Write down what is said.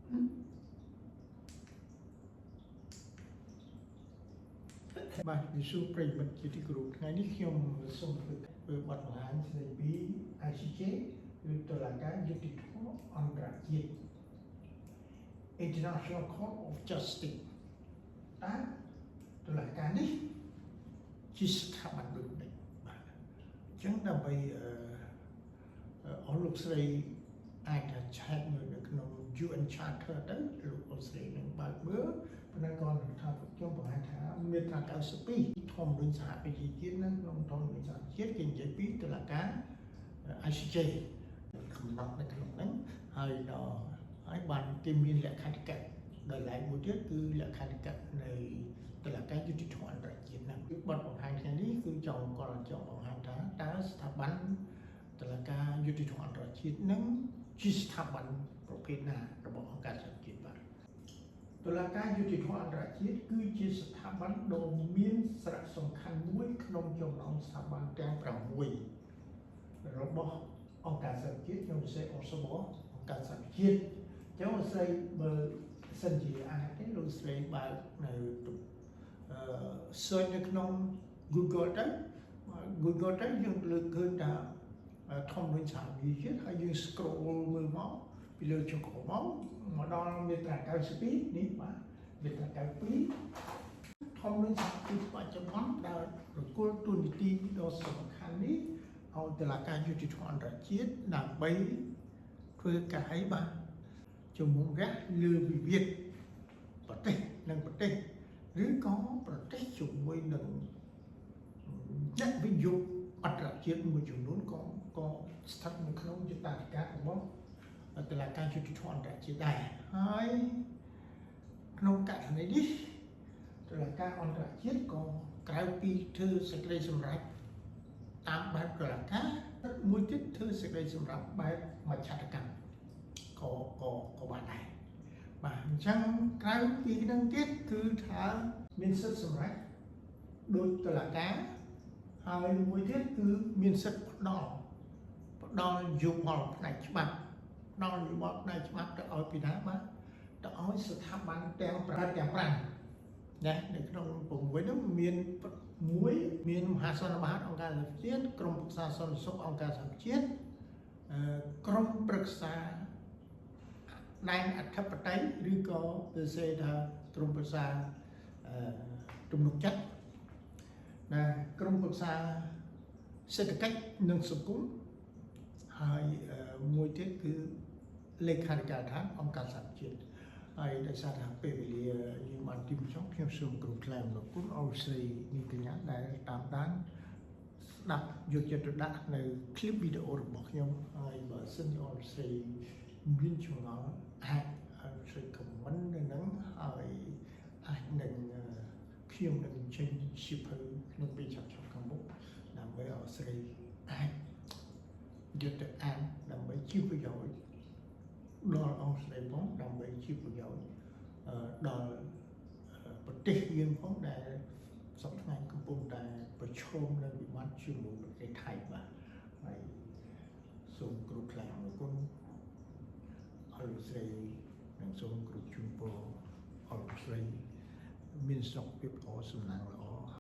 បាទវិសុប្រិយមិត្តជាទីគោរពថ្ងៃនេះខ្ញុំសូមធ្វើបទបង្ហាញស្ដីពី ICJ គឺតុលាការយុត្តិធម៌អន្តរជាតិ International Court of Justice តើតុលាការនេះជាស្ថាប័នដូចនេះបាទអញ្ចឹងដើម្បីអស់លោកស្រីអាចថាឆែកមើលនៅក្នុង UN Charter ទៅលោកអូស្រីនឹងបើកមើលប៉ុន្តែក៏ថាខ្ញុំបង្ហាញថាមាត្រា92ធម្មនុញ្ញសហប្រជាជាតិនៅក្នុងធម្មនុញ្ញសហប្រជាជាតិគេនិយាយពីតុលាការ ICJ កំណត់នៅក្នុងហ្នឹងហើយបានគេមានលក្ខន្តិកៈដោយឡែកមួយទៀតគឺលក្ខន្តិកៈនៃតុលាការយុត្តិធម៌អន្តរជាតិហ្នឹងគឺបទបង្ហាញថ្ងៃនេះគឺចង់បង្ហាញថាតើស្ថាប័នតុលាការយុត្តិធម៌អន្តរជាតិនឹងជាស្ថាប័នប្រភេទណារបស់អង្គការសហជាតិបាទតុលាការយុត្តិធម៌អន្តរជាតិគឺជាស្ថាប័នដ៏មានសារៈសំខាន់មួយក្នុងចំណោមស្ថាប័នទាំង6របស់អង្គការសហជាតិខ្ញុំពិសេសអង្គការសហជាតិចឹងលោកស្រីបើសិនជាអាចទេលោកស្រីបើកនៅ search នៅក្នុង Google ទៅយើងលើកឃើញថាធម្មវិសាវិជាហើយយើង scroll មើលមកពីលើចុងក្រោមមកដល់មាត្រា92នេះបាទមាត្រា92ធម្មវិសាវិបច្ចុប្បន្នដែលប្រគល់ទូនីតិដ៏សំខាន់នេះឲ្យតុលាការយុត្តិធម៌អន្តរជាតិដើម្បីធ្វើការឲ្យបាទជំនុំរះលើវិវាទប្រទេសនិងប្រទេសឬក៏ប្រទេសជាមួយនឹងអ្នកវិនិយោគអន្តរជាតិមួយចំនួនក៏ស្ថិតនៅក្នុងយុត្តាធិការរបស់តុលាការយុត្តិធម៌អន្តរជាតិដែរហើយក្នុងករណីនេះតុលាការអន្តរជាតិក៏ក្រៅពីធ្វើសេចក្តីសម្រេចតាមបែបតុលាការមួយទៀតធ្វើសេចក្តីសម្រេចបែបមជ្ឈត្តកម្មក៏បានដែរបាទអញ្ចឹងក្រៅពីនឹងទៀតគឺថាមានសិទ្ធិសម្រេចដោយតុលាការហើយមួយទៀតគឺមានសិទ្ធិផ្ដល់យោបល់ផ្នែកច្បាប់ផ្ដល់យោបល់ផ្នែកច្បាប់ទៅឲ្យពីណាបាទទៅឲ្យស្ថាប័នទាំង5ណានៅក្នុង6នោះមានមហាសន្និបាតអង្គការសហជាតិក្រុមប្រឹក្សាសន្តិសុខអង្គការសហជាតិក្រុមប្រឹក្សាដែនអធិបតេយ្យឬក៏គេសេថាក្រុមប្រឹក្សាទំនុកចិត្តណាក្រុមប្រឹក្សាសេដ្ឋកិច្ចនិងសង្គមហើយមួយទៀតគឺលេខាធិការដ្ឋានអង្គការសហជាតិហើយដោយសារថាពេលវេលាយើងបានទីបញ្ចប់ខ្ញុំសូមគោរពថ្លែងអំណរគុណអរស្រីនីកញ្ញាដែលតាមដានស្ដាប់យកចិត្តទុកដាក់នៅคลิปវីដេអូរបស់ខ្ញុំហើយបើសិនជាអរស្រីមានចម្ងល់អាចជួយ comment នៅហ្នឹងហើយអាចនឹងខ្ញុំនឹងចេញជាភៅក្នុងពេលចាប់ខាងមុខដើម្បីអរស្រីអាចយកទៅអានដើម្បីជាប្រយោជន៍ដល់អរស្រីផងដើម្បីជាប្រយោជន៍ដល់ប្រទេសយើងផងដែលសប្តាហ៍កំពុងតែប្រឈមនឹងវិបត្តិជាមួយប្រទេសថៃបាទហើយសូមគោរពថ្លែងអំណរគុណអរស្រីនិងសូមគោរពជូនពរអរស្រីមានសុខភាពល្អសំណាងល្អ